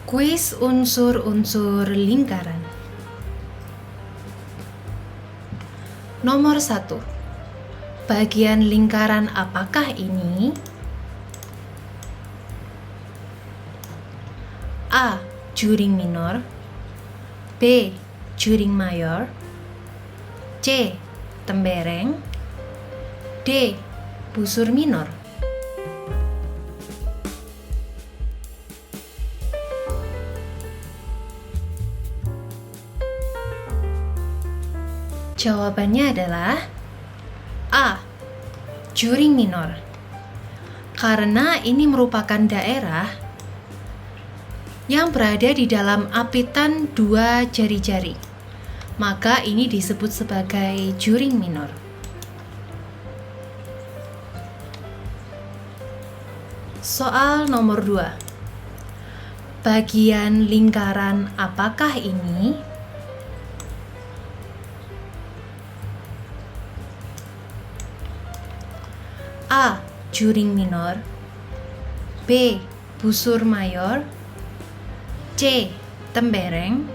Kuis unsur-unsur lingkaran. Nomor 1. Bagian lingkaran apakah ini? A. Juring minor, B. Juring mayor, C. Tembereng, D. Busur minor. Jawabannya adalah A. Juring minor. Karena ini merupakan daerah yang berada di dalam apitan dua jari-jari, maka ini disebut sebagai juring minor. Soal nomor 2. Bagian lingkaran apakah ini? A. Juring minor, B. Busur mayor, C. Tembereng,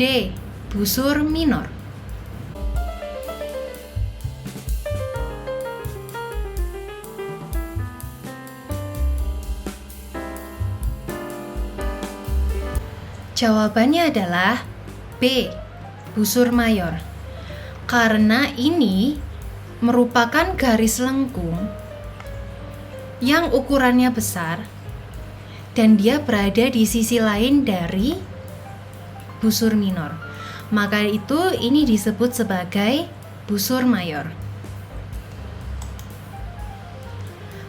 D. Busur minor. Jawabannya adalah B. Busur mayor. Karena ini merupakan garis lengkung yang ukurannya besar dan dia berada di sisi lain dari busur minor. Maka itu ini disebut sebagai busur mayor.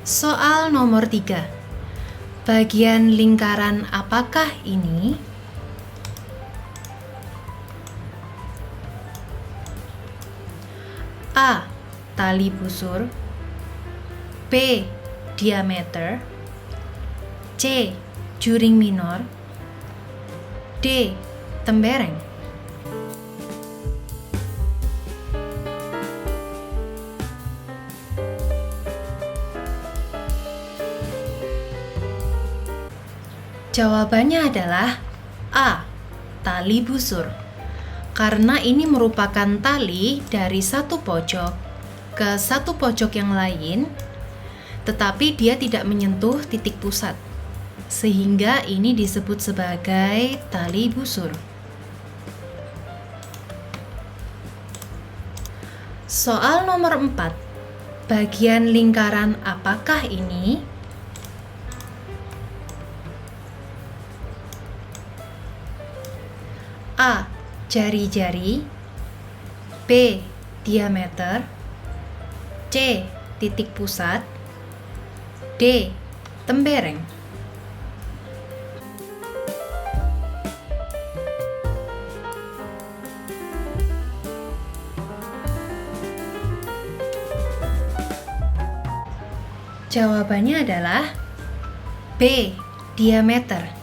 Soal nomor 3. Bagian lingkaran apakah ini? A. Tali busur, B. Diameter, C. Juring minor, D. Tembereng. Jawabannya adalah A. Tali busur. Karena ini merupakan tali dari satu pojok ke satu pojok yang lain, tetapi dia tidak menyentuh titik pusat, sehingga ini disebut sebagai tali busur. Soal nomor 4. Bagian lingkaran apakah ini? A. Jari-jari, B. Diameter, C. Titik pusat, D. Tembereng. Jawabannya adalah B. Diameter.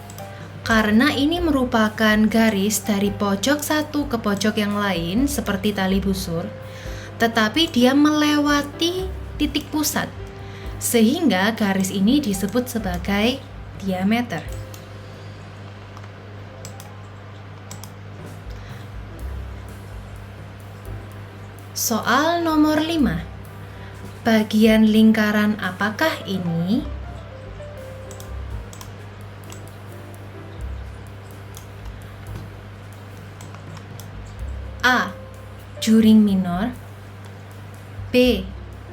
Karena ini merupakan garis dari pojok satu ke pojok yang lain seperti tali busur, tetapi dia melewati titik pusat, sehingga garis ini disebut sebagai diameter. Soal nomor 5. Bagian lingkaran apakah ini? A. Juring minor, B.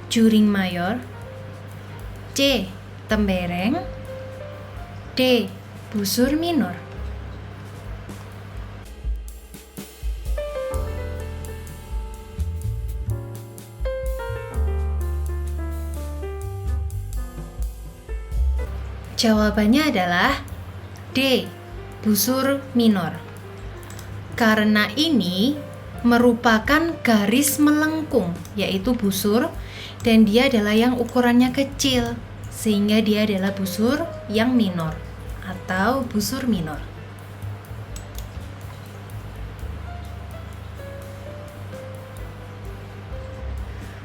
Juring mayor, C. Tembereng, D. Busur minor. Jawabannya adalah D. Busur minor. Karena ini merupakan garis melengkung, yaitu busur, dan dia adalah yang ukurannya kecil, sehingga dia adalah busur yang minor atau busur minor.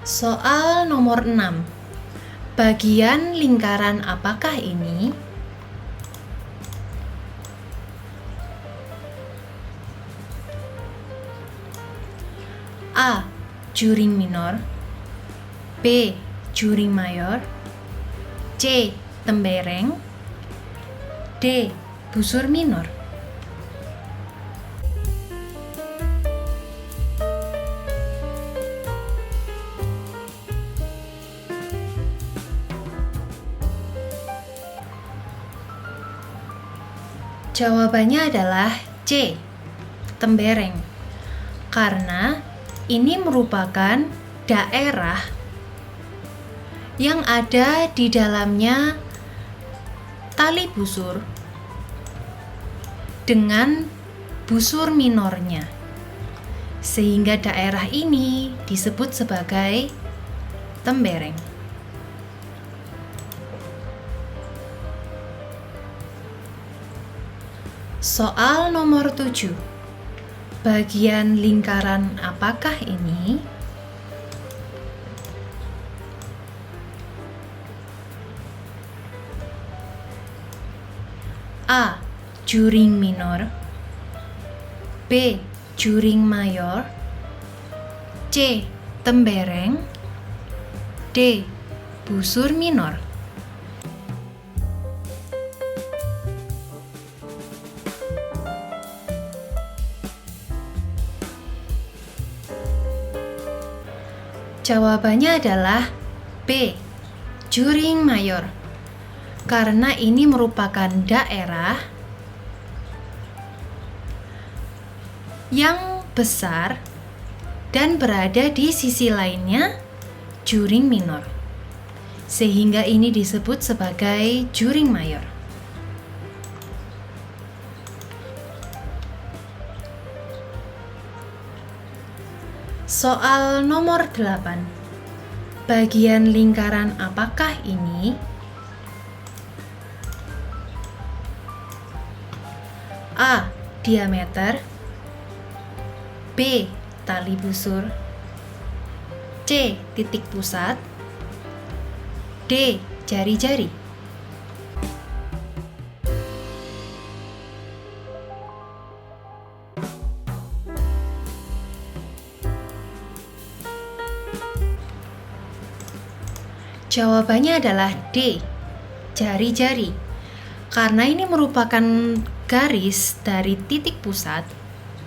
Soal nomor 6. Bagian lingkaran apakah ini? A. Juring minor, B. Juring mayor, C. Tembereng, D. Busur minor. Jawabannya adalah C. Tembereng. Karena ini merupakan daerah yang ada di dalamnya tali busur dengan busur minornya, sehingga daerah ini disebut sebagai tembereng. Soal nomor 7. Bagian lingkaran apakah ini? A. Juring minor, B. Juring mayor, C. Tembereng, D. Busur minor. Jawabannya adalah B. Juring mayor. Karena ini merupakan daerah yang besar dan berada di sisi lainnya juring minor, sehingga ini disebut sebagai juring mayor. Soal nomor 8. Bagian lingkaran apakah ini? A. Diameter, B. Tali busur, C. Titik pusat, D. Jari-jari. Jawabannya adalah D. Jari-jari. Karena ini merupakan garis dari titik pusat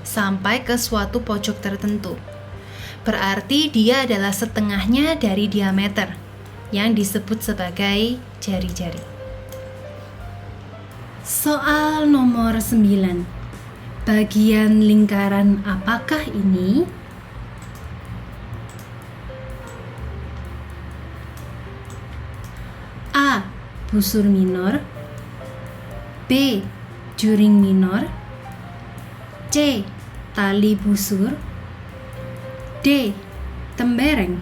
sampai ke suatu pojok tertentu. Berarti dia adalah setengahnya dari diameter yang disebut sebagai jari-jari. Soal nomor 9. Bagian lingkaran apakah ini? A. Busur minor, B. Juring minor, C. Tali busur, D. Tembereng.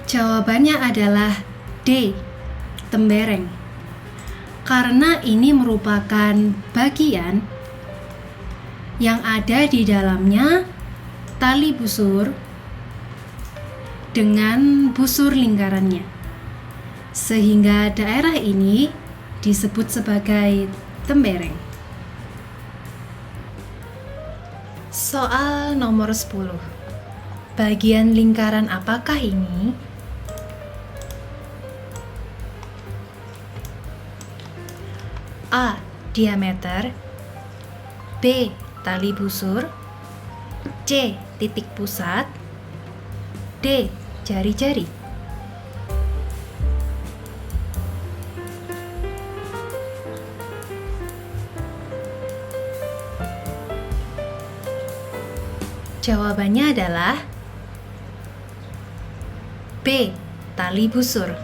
Jawabannya adalah D. Tembereng. Karena ini merupakan bagian yang ada di dalamnya tali busur dengan busur lingkarannya, sehingga daerah ini disebut sebagai tembereng. Soal nomor 10. Bagian lingkaran apakah ini? A. Diameter, B. Tali busur, C. Titik pusat, D. Jari-jari. Jawabannya adalah B. Tali busur.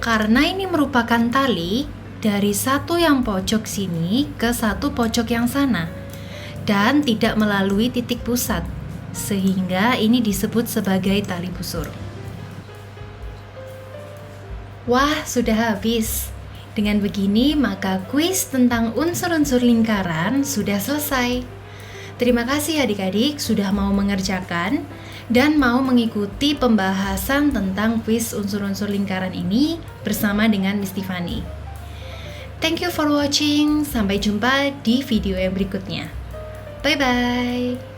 Karena ini merupakan tali dari satu yang pojok sini ke satu pojok yang sana dan tidak melalui titik pusat, sehingga ini disebut sebagai tali busur. Wah, sudah habis. Dengan begini, maka kuis tentang unsur-unsur lingkaran sudah selesai. Terima kasih adik-adik sudah mau mengerjakan, dan mau mengikuti pembahasan tentang kuis unsur-unsur lingkaran ini bersama dengan Miss Tiffany. Thank you for watching, sampai jumpa di video yang berikutnya. Bye-bye!